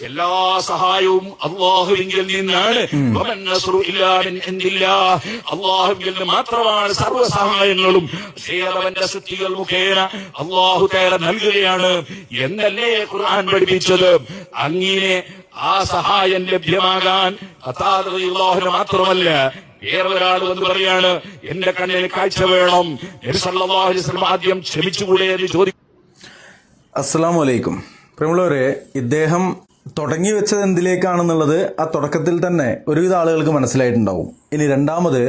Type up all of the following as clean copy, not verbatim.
എല്ലാ സഹായവും അള്ളാഹുവിങ്കിൽ നിന്നാണ്. അള്ളാഹുവിൽ നിന്ന് മാത്രമാണ് സർവ്വ സഹായങ്ങളും. അവന്റെ സൃഷ്ടികൾ മുഖേന അള്ളാഹു തആല നൽകുകയാണ് എന്നല്ലേ ഖുർആൻ പഠിപ്പിച്ചത്. അങ്ങനെ ആ സഹായം ലഭ്യമാകാൻ ഖത്താദ മാത്രമല്ല, വേറെ ഒരാൾ വന്ന് പറയാണ് എന്റെ കണ്ണിന് കാഴ്ച വേണം. നബി സല്ലല്ലാഹു അലൈഹി വസല്ലം ആദ്യം ക്ഷമിച്ചുകൂടെ എന്ന് ചോദിക്കും. അസ്സലാമു അലൈക്കും. പ്രിയമുള്ളവരെ, ഇദ്ദേഹം തുടങ്ങി വെച്ചത് എന്തിലേക്കാണെന്നുള്ളത് ആ തുടക്കത്തിൽ തന്നെ ഒരുവിധ ആളുകൾക്ക് മനസ്സിലായിട്ടുണ്ടാവും. ഇനി രണ്ടാമത്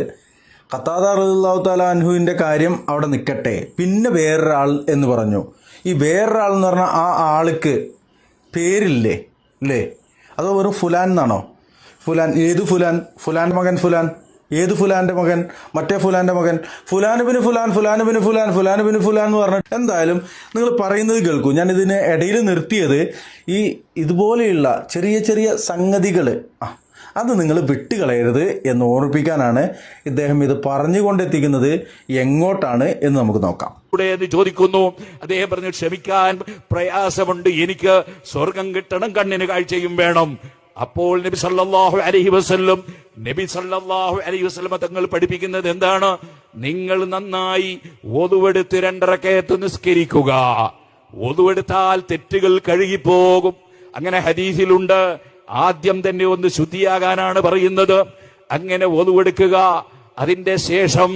ഖത്താദ റളിയല്ലാഹു തആല അൻഹുവിന്റെ കാര്യം അവിടെ നിൽക്കട്ടെ, പിന്നെ വേറൊരാൾ എന്ന് പറഞ്ഞു. ഈ വേറൊരാൾ എന്ന് പറഞ്ഞാൽ ആ ആൾക്ക് പേരില്ലേ അല്ലേ? അതോ വെറും ഫുലാൻ എന്നാണോ? ഫുലാൻ ഏത് ഫുലാൻ? ഫുലാന്റെ മകൻ ഫുലാൻ. ഏത് ഫുലാന്റെ മകൻ? മറ്റേ ഫുലാന്റെ മകൻ. ഫുലാനുബിന് ഫുലാൻ, ഫുലാനുബിന് ഫുലാൻ, ഫുലാനുബിന് ഫുലാൻ എന്ന് പറഞ്ഞിട്ട് എന്തായാലും നിങ്ങൾ പറയുന്നത് കേൾക്കൂ. ഞാൻ ഇതിന് ഇടയിൽ നിർത്തിയത് ഇതുപോലെയുള്ള ചെറിയ ചെറിയ സംഗതികൾ അത് നിങ്ങൾ വിട്ടുകളയരുത് എന്ന് ഓർമ്മിപ്പിക്കാനാണ്. ഇദ്ദേഹം ഇത് പറഞ്ഞുകൊണ്ടെത്തിക്കുന്നത് എങ്ങോട്ടാണ് എന്ന് നമുക്ക് നോക്കാം. ചോദിക്കുന്നു. അദ്ദേഹം പറഞ്ഞു ക്ഷമിക്കാൻ പ്രയാസമുണ്ട്, എനിക്ക് സ്വർഗം കിട്ടണം, കണ്ണിന് കാഴ്ചയും വേണം. അപ്പോൾ നബി സല്ലല്ലാഹു അലൈഹി വസല്ലം തങ്ങൾ പഠിപ്പിക്കുന്നത് എന്താണ്? നിങ്ങൾ നന്നായി ഒതുവെടുത്ത് 2 റകഅത്ത് നിസ്കരിക്കുക. ഒതുവെടുത്താൽ തെറ്റുകൾ കഴുകിപ്പോകും. അങ്ങനെ ഹദീസിലുണ്ട്. ആദ്യം തന്നെ ഒന്ന് ശുദ്ധിയാകാനാണ് പറയുന്നത്. അങ്ങനെ ഒതുവെടുക്കുക. അതിന്റെ ശേഷം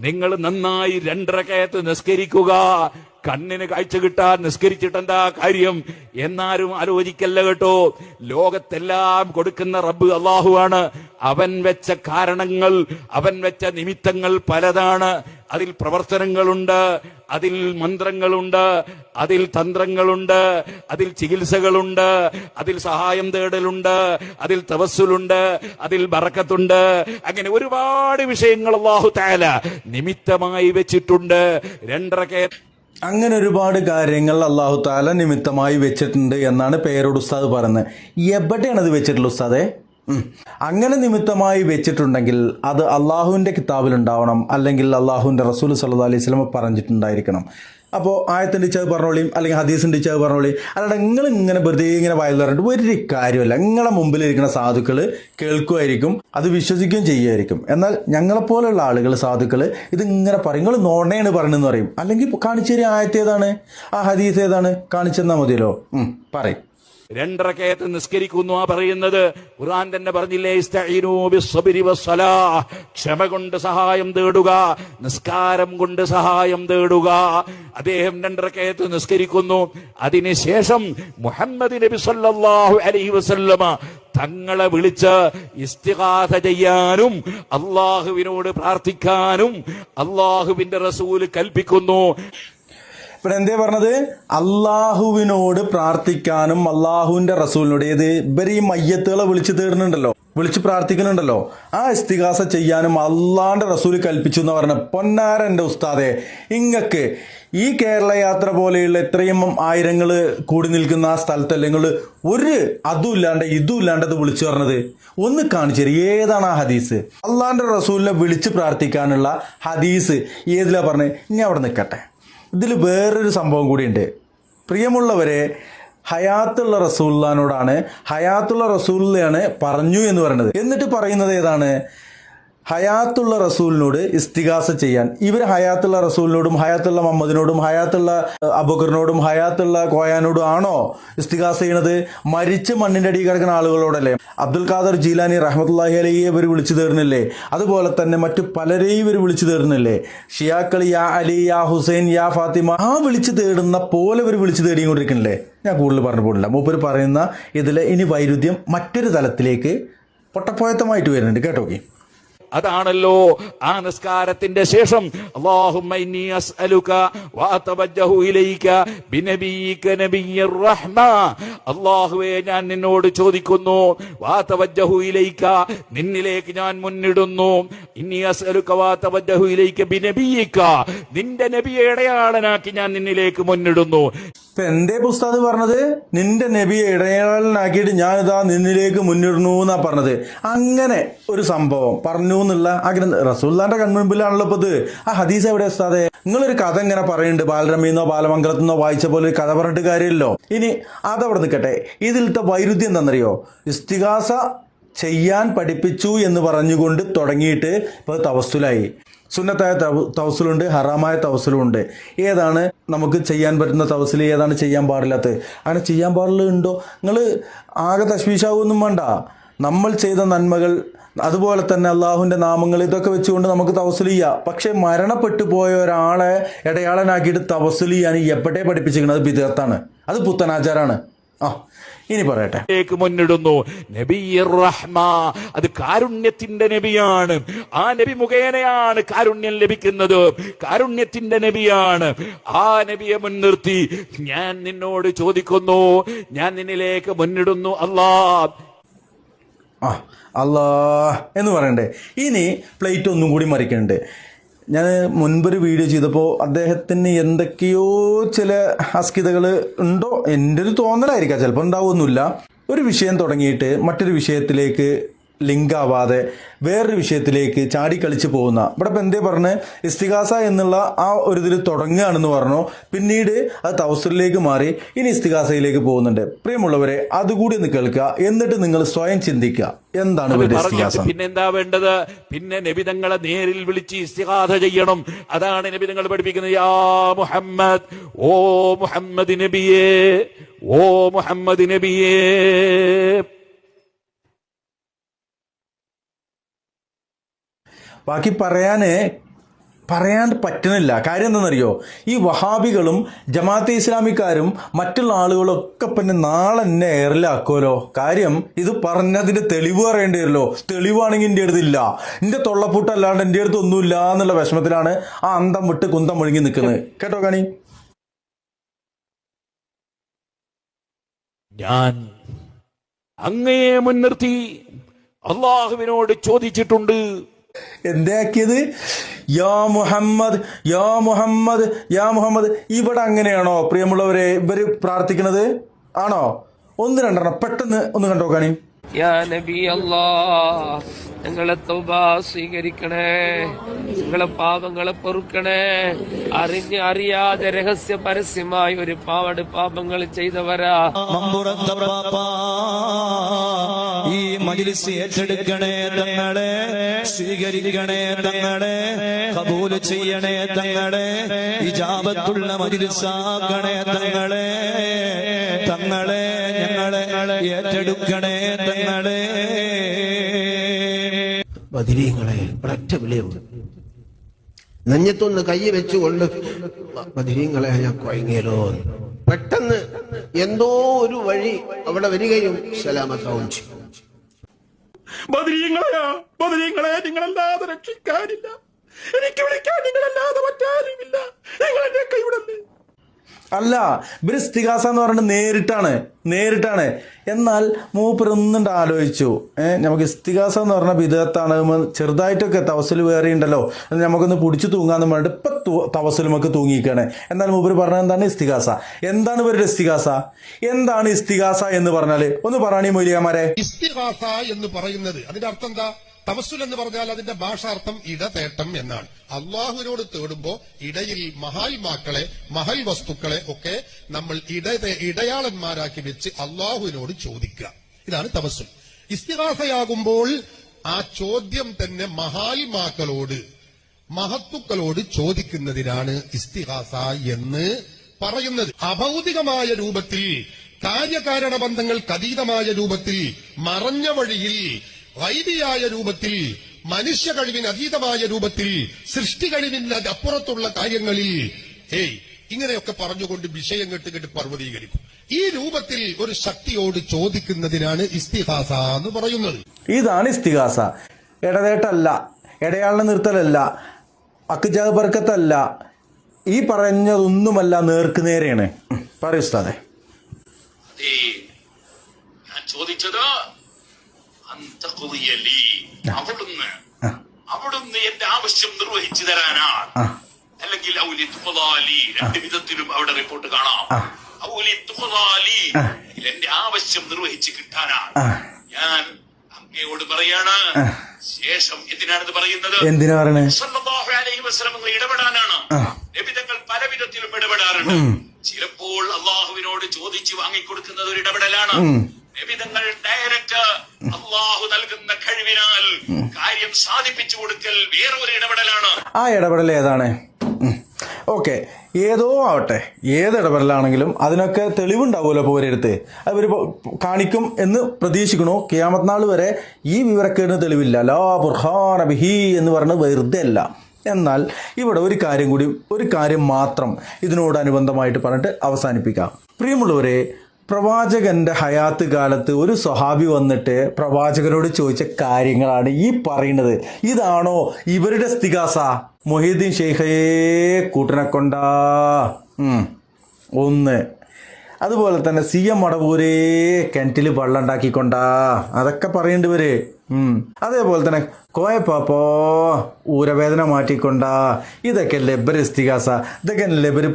നിങ്ങൾ നന്നായി 2 റകഅത്ത് നിസ്കരിക്കുക. കണ്ണിന് കാഴ്ച കിട്ടാൻ നിസ്കരിച്ചിട്ടെന്താ കാര്യം എന്നാരും ആലോചിക്കല്ല കേട്ടോ. ലോകത്തെല്ലാം കൊടുക്കുന്ന റബ്ബ് അള്ളാഹുവാണ്. അവൻ വെച്ച കാരണങ്ങൾ, അവൻ വെച്ച നിമിത്തങ്ങൾ പലതാണ്. അതിൽ പ്രവർത്തനങ്ങളുണ്ട്, അതിൽ മന്ത്രങ്ങളുണ്ട്, അതിൽ തന്ത്രങ്ങളുണ്ട്, അതിൽ ചികിത്സകളുണ്ട്, അതിൽ സഹായം തേടലുണ്ട്, അതിൽ തവസ്സുലുണ്ട്, അതിൽ ബറക്കത്തുണ്ട്. അങ്ങനെ ഒരുപാട് വിഷയങ്ങൾ അല്ലാഹു തആല നിമിത്തമായി വെച്ചിട്ടുണ്ട്. 2 റകഅത്ത് അങ്ങനെ ഒരുപാട് കാര്യങ്ങൾ അല്ലാഹു തആല നിമിത്തമായി വെച്ചിട്ടുണ്ട് എന്നാണ് പേരോട് ഉസ്താദ് പറയുന്നത്. എവിടെയാണ് അത് വെച്ചിട്ടുള്ളത് ഉസ്താദേ? അങ്ങനെ നിമിത്തമായി വെച്ചിട്ടുണ്ടെങ്കിൽ അത് അള്ളാഹുവിന്റെ കിതാബിലുണ്ടാവണം, അല്ലെങ്കിൽ അള്ളാഹുവിന്റെ റസൂൽ സല്ലല്ലാഹു അലൈഹി വസല്ലം പറഞ്ഞിട്ടുണ്ടായിരിക്കണം. അപ്പോൾ ആയത്തിന്റെ ഇച്ചത് പറഞ്ഞോളിയും അല്ലെങ്കിൽ ഹദീസിന്റെ ഇച്ചത് പറഞ്ഞോളിയും. അല്ലാതെ നിങ്ങൾ ഇങ്ങനെ വെറുതെ ഇങ്ങനെ വയൽ പറഞ്ഞിട്ട് ഒരു കാര്യമല്ല. നിങ്ങളെ മുമ്പിലിരിക്കുന്ന സാധുക്കൾ കേൾക്കുമായിരിക്കും, അത് വിശ്വസിക്കുകയും ചെയ്യുമായിരിക്കും. എന്നാൽ ഞങ്ങളെപ്പോലുള്ള ആളുകൾ സാധുക്കൾ ഇതിങ്ങനെ പറയും, നിങ്ങൾ നോണയാണ് പറയണെന്ന് പറയും. അല്ലെങ്കിൽ കാണിച്ചു തരിക, ആയത്ത് ഏതാണ്, ആ ഹദീസ് ഏതാണ്, കാണിച്ചെന്നാൽ മതിയല്ലോ. പറയും. 2 റകഅത്ത് നിസ്കരിക്കുന്നു പറയുന്നത്. ഖുർആൻ തന്നെ പറഞ്ഞില്ലേ, ഇസ്തഈനൂ ബിസ്സബ്രി വസ്സലാഹ്, ക്ഷമ കൊണ്ട് സഹായം തേടുക, നിസ്കാരം കൊണ്ട് സഹായം തേടുക. അദ്ദേഹം 2 റകഅത്ത് നിസ്കരിക്കുന്നു. അതിനുശേഷം മുഹമ്മദ് നബി സല്ലല്ലാഹു അലൈഹി വസല്ലമ തങ്ങളെ വിളിച്ച് ഇസ്തിഗാസ ചെയ്യാനും അള്ളാഹുവിനോട് പ്രാർത്ഥിക്കാനും അള്ളാഹുവിന്റെ റസൂൽ കൽപ്പിക്കുന്നു. ഇവിടെ എന്തേ പറഞ്ഞത്? അള്ളാഹുവിനോട് പ്രാർത്ഥിക്കാനും അള്ളാഹുവിന്റെ റസൂലിനോട്. ഏത് ഇവര് ഈ മയ്യത്തുകളെ വിളിച്ചു തേടുന്നുണ്ടല്ലോ, വിളിച്ച് പ്രാർത്ഥിക്കുന്നുണ്ടല്ലോ, ആ ഇസ്തിഗാസ ചെയ്യാനും അള്ളാന്റെ റസൂൽ കൽപ്പിച്ചു എന്ന് പറഞ്ഞ പൊന്നാരന്റെ ഉസ്താദെ, ഇങ്ങക്ക് ഈ കേരള യാത്ര പോലെയുള്ള ഇത്രയും ആയിരങ്ങൾ കൂടി നിൽക്കുന്ന ആ സ്ഥലത്തല്ലേ നിങ്ങൾ ഒരു അതും ഇല്ലാണ്ട് ഇതും ഇല്ലാണ്ട് അത് വിളിച്ചു പറഞ്ഞത്? ഒന്ന് കാണിച്ചു തരും, ഏതാണ് ആ ഹദീസ്? അള്ളാന്റെ റസൂലിനെ വിളിച്ച് പ്രാർത്ഥിക്കാനുള്ള ഹദീസ് ഏതിലാ പറഞ്ഞത്? ഇനി അവിടെ നിൽക്കട്ടെ. ഇതിൽ വേറൊരു സംഭവം കൂടിയുണ്ട്. പ്രിയമുള്ളവരെ, ഹയാത്തുള്ള റസൂലിനോടാണ്, ഹയാത്തുള്ള റസൂലിനെയാണ് പറഞ്ഞു എന്ന് പറയുന്നത്. എന്നിട്ട് പറയുന്നത് ഏതാണ്? ഹയാത്തുള്ള റസൂലിനോട് ഇസ്തിഗാസ ചെയ്യാൻ. ഇവർ ഹയാത്തുള്ള റസൂലിനോടും ഹയാത്തുള്ള മുഹമ്മദിനോടും ഹയാത്തുള്ള അബൂബക്കറിനോടും ഹയാത്തുള്ള കോയാനോടും ആണോ ഇസ്തിഗാസ ചെയ്യണത്? മരിച്ച് മണ്ണിന്റെ അടിയിൽ കിടക്കുന്ന ആളുകളോടല്ലേ? അബ്ദുൽ ഖാദർ ജീലാനി റഹ്മത്തുള്ളാഹി അലൈഹി ഇവർ വിളിച്ചു തേടുന്നില്ലേ? അതുപോലെ തന്നെ മറ്റു പലരെയും ഇവർ വിളിച്ചു തേടുന്നില്ലേ? ഷിയാക്കൾ യാ അലി, യാ ഹുസൈൻ, യാ ഫാത്തിമ, ആ വിളിച്ചു തേടുന്ന പോലെ ഇവർ വിളിച്ചു തേടിക്കൊണ്ടിരിക്കണില്ലേ? ഞാൻ കൂടുതൽ പറഞ്ഞു പോകില്ല. മൂപ്പര് പറയുന്ന ഇതിലെ ഇനി വൈരുദ്ധ്യം മറ്റൊരു തലത്തിലേക്ക് പൊട്ടപ്പോയത്തമായിട്ട് വരുന്നുണ്ട്. കേട്ടോക്കി. അതാണല്ലോ ആ നിസ്കാരത്തിന്റെ ശേഷം അല്ലാഹുമ്മ ഇന്നി അസ്അലുക വഅതവജ്ജഹു ഇലൈക ബിനബിയിക നബിയ്യിർ റഹ്മ, അല്ലാഹുവേ ഞാൻ നിന്നോട് ചോദിക്കുന്നു, വഅതവജ്ജഹു ഇലൈക, നിന്നിലേക്ക് ഞാൻ മുന്നിടുന്നു, ഇന്നി അസ്അലുക വഅതവജ്ജഹു ഇലൈക ബിനബിയിക, നിന്റെ നബിയെ ഇടയാളനാക്കി ഞാൻ നിന്നിലേക്ക് മുന്നിടുന്നു. ഇപ്പൊ എന്റെ ഉസ്താദ് പറഞ്ഞത് നിന്റെ നബിയെ ഇടയാളനാക്കിയിട്ട് ഞാൻ ഇതാ നിന്നിലേക്ക് മുന്നിടുന്നു എന്നാ പറഞ്ഞത്. അങ്ങനെ ഒരു സംഭവം പറഞ്ഞു എന്നുള്ള റസൂലുള്ളാന്റെ കൺമുൻപിലാണല്ലോ ഇപ്പൊ ഇത്. ആ ഹദീസ് എവിടെ ഉസ്താദേ? നിങ്ങളൊരു കഥ ഇങ്ങനെ പറയുന്നുണ്ട്, ബാലരമീന്നോ ബാലമംഗലത്തുനിന്നോ വായിച്ച പോലെ ഒരു കഥ പറഞ്ഞിട്ട് കാര്യമില്ലല്ലോ. ഇനി അതവിടെ നിൽക്കട്ടെ, ഇതിലത്തെ വൈരുദ്ധ്യം എന്താണെന്നറിയോ? ഇസ്തിഗാസ ചെയ്യാൻ പഠിപ്പിച്ചു എന്ന് പറഞ്ഞുകൊണ്ട് തുടങ്ങിയിട്ട് ഇപ്പോൾ തവസ്സുലായി. സുന്നത്തായ തവസ്സുലുണ്ട്, ഹറാമായ തവസ്സുലുണ്ട്. ഏതാണ് നമുക്ക് ചെയ്യാൻ പറ്റുന്ന തവസ്സിൽ, ഏതാണ് ചെയ്യാൻ പാടില്ലാത്തത്? അങ്ങനെ ചെയ്യാൻ പാടുള്ളതുണ്ടോ? നിങ്ങൾ ആകെ തശ്വീശാവൊന്നും വേണ്ട. നമ്മൾ ചെയ്ത നന്മകൾ, അതുപോലെ തന്നെ അള്ളാഹുവിൻ്റെ നാമങ്ങൾ, ഇതൊക്കെ വെച്ചുകൊണ്ട് നമുക്ക് തവസ്സുൽ ചെയ്യാം. പക്ഷെ മരണപ്പെട്ടു പോയ ഒരാളെ ഇടയാളനാക്കിയിട്ട് തവസ്സുൽ ചെയ്യാൻ എപ്പോഴേ പഠിപ്പിച്ചിരിക്കുന്നത് ബിദ്അത്താണ്, അത് പുത്തനാചാരാണ്. ഇനി പറയട്ടെ, മുന്നിടുന്നു നബിയ്യിർ റഹ്മ, അത് കാരുണ്യത്തിന്റെ നബിയാണ്. ആ നബി മുഖേനയാണ് കാരുണ്യം ലഭിക്കുന്നത്, കാരുണ്യത്തിന്റെ നബിയാണ്. ആ നബിയെ മുൻനിർത്തി ഞാൻ നിന്നോട് ചോദിക്കുന്നു, ഞാൻ നിന്നിലേക്ക് മുന്നിടുന്നു അല്ലാ എന്ന് പറയണ്ടേ. ഇനി പ്ലേറ്റ് ഒന്നും കൂടി മറിക്കണ്ട്. ഞാൻ മുൻപൊരു വീഡിയോ ചെയ്തപ്പോൾ അദ്ദേഹത്തിന് എന്തൊക്കെയോ ചില അസ്കിതകൾ ഉണ്ടോ, എൻ്റെ ഒരു തോന്നലായിരിക്കാം, ചിലപ്പോൾ ഉണ്ടാവുമൊന്നുമില്ല. ഒരു വിഷയം തുടങ്ങിയിട്ട് മറ്റൊരു വിഷയത്തിലേക്ക് ലിങ്ക് ആവാതെ വേറൊരു വിഷയത്തിലേക്ക് ചാടിക്കളിച്ച് പോകുന്ന, ഇവിടെ ഇപ്പം എന്തേ പറഞ്ഞ് ഇസ്തിഗാസ എന്നുള്ള ആ ഒരു ഇതിൽ തുടങ്ങുകയാണെന്ന് പറഞ്ഞു, പിന്നീട് അത് തവസ്സുലിലേക്ക് മാറി, ഇനി ഇസ്തിഗാസയിലേക്ക് പോകുന്നുണ്ട്. പ്രിയമുള്ളവരെ, അതുകൂടി ഒന്ന് കേൾക്കുക, എന്നിട്ട് നിങ്ങൾ സ്വയം ചിന്തിക്കുക എന്താണ് ഇവരുടെ ഇസ്തിഗാസ. പിന്നെന്താ വേണ്ടത്? പിന്നെ നബിതങ്ങളെ നേരിൽ വിളിച്ച് ഇസ്തിഗാസ ചെയ്യണം. അതാണ് നബിതങ്ങൾ പഠിപ്പിക്കുന്നത്. യാ മുഹമ്മദ്, ഓ മുഹമ്മദ് നബിയേ, ഓ മുഹമ്മദ് നബിയേ. ബാക്കി പറയാൻ പറ്റണില്ല. കാര്യം എന്താണെന്നറിയോ? ഈ വഹാബികളും ജമാഅത്തെ ഇസ്ലാമിക്കാരും മറ്റുള്ള ആളുകളൊക്കെ പിന്നെ നാളെ എന്നെ എയറിലാക്കുമല്ലോ. കാര്യം ഇത് പറഞ്ഞതിന്റെ തെളിവ് പറയേണ്ടി വരുമല്ലോ. തെളിവാണെങ്കിൽ എൻ്റെ അടുത്തില്ല, എൻ്റെ തൊള്ളപ്പൂട്ടല്ലാണ്ട് എൻ്റെ അടുത്ത് ഒന്നുമില്ല എന്നുള്ള വിഷമത്തിലാണ് ആ അന്തം വിട്ട് കുന്തം മുഴുങ്ങി നിൽക്കുന്നത്. കേട്ടോ കാണി, ഞാൻ അങ്ങയെ മുൻനിർത്തി അള്ളാഹുവിനോട് ചോദിച്ചിട്ടുണ്ട്. എന്താക്കിയത്? യാ മുഹമ്മദ്, യാ മുഹമ്മദ്, യാ മുഹമ്മദ്. ഇവിടെ അങ്ങനെയാണോ പ്രിയമുള്ളവരെ ഇവര് പ്രാർത്ഥിക്കുന്നത്? ആണോ? ഒന്ന് രണ്ടെണ്ണം പെട്ടെന്ന് ഒന്ന് കണ്ടോക്കാണി. യാ നബി അല്ലാഹ്, ഞങ്ങളെ തൗബ സ്വീകരിക്കണേ, ഞങ്ങളെ പാപങ്ങളെ പൊറുക്കണേ. അറിയാതെ രഹസ്യ പരസ്യമായി ഒരുപാട് പാപങ്ങൾ ചെയ്തവരാ. ഈ മജ്ലിസ് ഏറ്റെടുക്കണേ തങ്ങളെ, സ്വീകരിക്കണേ തങ്ങളെ, കബൂൽ ചെയ്യണേ തങ്ങളെ, ഇജാബത്തുള്ള മജ്ലിസാക്കണേ തങ്ങളെ, തങ്ങളെ ഞങ്ങളെ ഏറ്റെടുക്കണേ തങ്ങളെ. ബദരീങ്ങളെ ഒരൊറ്റ വിളിയുണ്ട്. നെഞ്ഞത്തൊന്ന് കൈ വെച്ചുകൊണ്ട് ബദരീങ്ങളെ ഞാൻ കുഴങ്ങിയല്ലോ. പെട്ടെന്ന് എന്തോ ഒരു വഴി അവിടെ വരികയും സലാമത്താവും ചെയ്യും. ബദരീങ്ങളെ നിങ്ങളല്ലാതെ രക്ഷിക്കാനില്ല, എനിക്ക് വിളിക്കാൻ നിങ്ങളല്ലാതെ മറ്റാരുമില്ല, നിങ്ങൾ എന്നെ കൈവിടല്ലേ. അല്ല, ഇവര് ഇസ്തിഗാസ എന്ന് പറയുന്നത് നേരിട്ടാണ്. എന്നാൽ മൂപ്പരൊന്നുണ്ട് ആലോചിച്ചു, നമുക്ക് ഇസ്തിഗാസ എന്ന് പറഞ്ഞ ബിദഅത്താണ്, ചെറുതായിട്ടൊക്കെ തവസ്സുൽ വേറെ ഉണ്ടല്ലോ, നമുക്കൊന്ന് പിടിച്ചു തൂങ്ങാന്ന് പറഞ്ഞിട്ട് ഇപ്പൊ തവസ്സുൽ നമുക്ക് തൂങ്ങിയിരിക്കുകയാണ്. എന്നാൽ മൂപ്പര് പറഞ്ഞത് എന്താണ്? ഇസ്തിഗാസ. എന്താണ് ഇവരുടെ ഇസ്തിഗാസ? എന്താണ് ഇസ്തിഗാസ എന്ന് പറഞ്ഞാല് ഒന്ന് പറയാണി മൊയ്ലിയാമാരെ. ഇസ്തിഗാസ എന്ന് പറയുന്നത് അതിന്റെ അർത്ഥം എന്താ? തവസ്സുൽ എന്ന് പറഞ്ഞാൽ അതിന്റെ ഭാഷാർത്ഥം ഇടതേട്ടം എന്നാണ്. അള്ളാഹുവിനോട് തേടുമ്പോ ഇടയിൽ മഹാത്മാക്കളെ, മഹൽ വസ്തുക്കളെ ഒക്കെ നമ്മൾ ഇടയാളന്മാരാക്കി വെച്ച് അള്ളാഹുവിനോട് ചോദിക്കുക. ഇതാണ് തവസ്സുൽ. ഇസ്തിഗാസയാകുമ്പോൾ ആ ചോദ്യം തന്നെ മഹാത്മാക്കളോട്, മഹത്തുക്കളോട് ചോദിക്കുന്നതിനാണ് ഇസ്തിഗാസ എന്ന് പറയുന്നത്. അഭൗതികമായ രൂപത്തിൽ, കാര്യകാരണ ബന്ധങ്ങൾക്ക് അതീതമായ രൂപത്തിൽ, മറഞ്ഞ വഴിയിൽ, വൈദിയായ രൂപത്തിൽ, മനുഷ്യ കഴിവിന് അതീതമായ രൂപത്തിൽ, സൃഷ്ടി കഴിവിന് അപ്പുറത്തുള്ള കാര്യങ്ങളിൽ ഇങ്ങനെയൊക്കെ പറഞ്ഞുകൊണ്ട് വിഷയം കെട്ടുകെട്ട് പർവ്വതീകരിക്കും. ഈ രൂപത്തിൽ ഒരു ശക്തിയോട് ചോദിക്കുന്നതിനാണ് ഇസ്തിഗാസ എന്ന് പറയുന്നത്. ഇതാണ് ഇസ്തിഗാസ. ഇടതേട്ടല്ല, ഇടയാളിനെ നിർത്തലല്ല, അക്ജാബ് ബർക്കത്തല്ല, ഈ പറഞ്ഞതൊന്നുമല്ല, നേർക്കുനേരെയാണ്. പറയൂ ഉസ്താദേ. ഞാൻ ചോദിച്ചത് അവിടുന്ന് അവിടുന്ന് എന്റെ ആവശ്യം നിർവഹിച്ചു തരാനാണ്. അല്ലെങ്കിൽ ഔലി തുഖദാലി, രണ്ട് വിധത്തിലും അവിടെ റിപ്പോർട്ട് കാണാം. ഔലി തുഖദാലി, എന്റെ ആവശ്യം നിർവഹിച്ച് കിട്ടാനാണ്. ഞാൻ അങ്ങയോട് പറയാണ്. ശേഷം എന്തിനാണിത് പറയുന്നത്? എന്തിനാ പറയണേ? സല്ലല്ലാഹു അലൈഹി വസല്ലം ഇടപെടാനാണ്. നബിതങ്ങൾ പല വിധത്തിലും ഇടപെടാറുണ്ട്. ചിലപ്പോൾ അള്ളാഹുവിനോട് ചോദിച്ചു വാങ്ങിക്കൊടുക്കുന്നത് ഒരു ഇടപെടലാണ്. നബിതങ്ങൾ ഡയറക്റ്റ് അള്ളാഹു നൽകുന്ന കഴിവിനാൽ കാര്യം സാധിപ്പിച്ചു കൊടുക്കൽ വേറെ ഒരു ഇടപെടലാണ്. ആ ഇടപെടൽ ഏതാണ്? ഓക്കെ, ഏതോ ആവട്ടെ, ഏത് ഇടപെടലാണെങ്കിലും അതിനൊക്കെ തെളിവുണ്ടാവുമല്ലോ പോരടുത്ത്. അവർ കാണിക്കും എന്ന് പ്രതീക്ഷിക്കണു. ഖിയാമത്ത് നാൾ വരെ ഈ വിവരക്കേടിന് തെളിവില്ല. ലാ ബുർഹാന ബിഹി എന്ന് പറഞ്ഞത് വെറുതെ അല്ല. എന്നാൽ ഇവിടെ ഒരു കാര്യം മാത്രം ഇതിനോടനുബന്ധമായിട്ട് പറഞ്ഞിട്ട് അവസാനിപ്പിക്കാം. പ്രിയമുള്ളവരെ, പ്രവാചകന്റെ ഹയാത്ത് കാലത്ത് ഒരു സ്വഹാബി വന്നിട്ട് പ്രവാചകനോട് ചോദിച്ച കാര്യങ്ങളാണ് ഈ പറയുന്നത്. ഇതാണോ ഇവരുടെ ഇസ്തിഗാസ? മൊഹീദ്ദീൻ ഷെയ്ഖയെ കൂട്ടിനെ കൊണ്ടാ ഒന്ന്, അതുപോലെ തന്നെ CM മടവൂരേ കിണറ്റിൽ വെള്ളം ഉണ്ടാക്കിക്കൊണ്ടാ, അതൊക്കെ പറയേണ്ടി വരെ. അതേപോലെ തന്നെ കോയപ്പാപ്പോ ഊരവേദന മാറ്റിക്കൊണ്ടാ, ഇതൊക്കെ ലബർ ഇസ്തിഗാസ. ഇതൊക്കെ ലബർ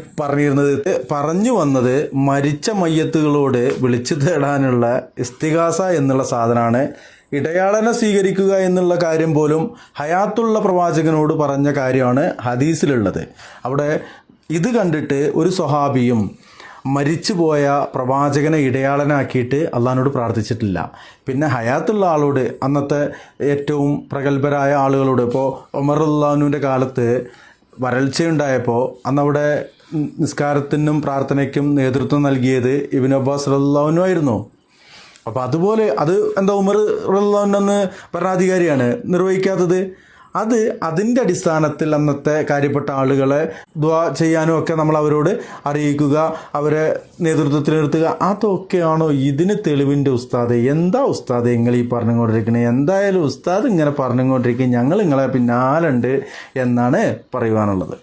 പറഞ്ഞു വന്നത് മരിച്ച മയ്യത്തുകളോട് വിളിച്ചു തേടാനുള്ള ഇസ്തിഗാസ എന്നുള്ള സാധനമാണ്. ഇടയാളനെ സ്വീകരിക്കുക എന്നുള്ള കാര്യം പോലും ഹയാത്തുള്ള പ്രവാചകനോട് പറഞ്ഞ കാര്യമാണ് ഹദീസിലുള്ളത്. അവിടെ ഇത് കണ്ടിട്ട് ഒരു സ്വഹാബിയും മരിച്ചുപോയ പ്രവാചകനെ ഇടയാളനാക്കിയിട്ട് അള്ളാഹിനോട് പ്രാർത്ഥിച്ചിട്ടില്ല. പിന്നെ ഹയാത്തുള്ള ആളോട്, അന്നത്തെ ഏറ്റവും പ്രഗത്ഭരായ ആളുകളോട്, ഇപ്പോൾ ഉമർ റളിയല്ലാഹുവിൻ്റെ കാലത്ത് വരൾച്ചയുണ്ടായപ്പോൾ അന്നവിടെ നിസ്കാരത്തിനും പ്രാർത്ഥനയ്ക്കും നേതൃത്വം നൽകിയത് ഇബ്നു അബ്ബാസ് റളിയല്ലാഹു ആയിരുന്നു. അപ്പോൾ അതുപോലെ അത് എന്താ ഉമർ റളിയല്ലാഹു അന്ന് ഭരണാധികാരിയാണ് നിർവഹിക്കാത്തത്. അതിൻ്റെ അടിസ്ഥാനത്തിൽ അന്നത്തെ കാര്യപ്പെട്ട ആളുകളെ ദുആ ചെയ്യാനും ഒക്കെ നമ്മൾ അവരോട് അറിയിക്കുക, അവരെ നേതൃത്വത്തിലെടുത്തുക. അതൊക്കെയാണോ ഇതിന് തെളിവിൻ്റെ ഉസ്താദ്? എന്താ ഉസ്താദ് നിങ്ങൾ ഈ പറഞ്ഞുകൊണ്ടിരിക്കണേ? എന്തായാലും ഉസ്താദ് ഇങ്ങനെ പറഞ്ഞുകൊണ്ടിരിക്കും, ഞങ്ങൾ നിങ്ങളെ പിന്നാലുണ്ട് എന്നാണ് പറയുവാനുള്ളത്.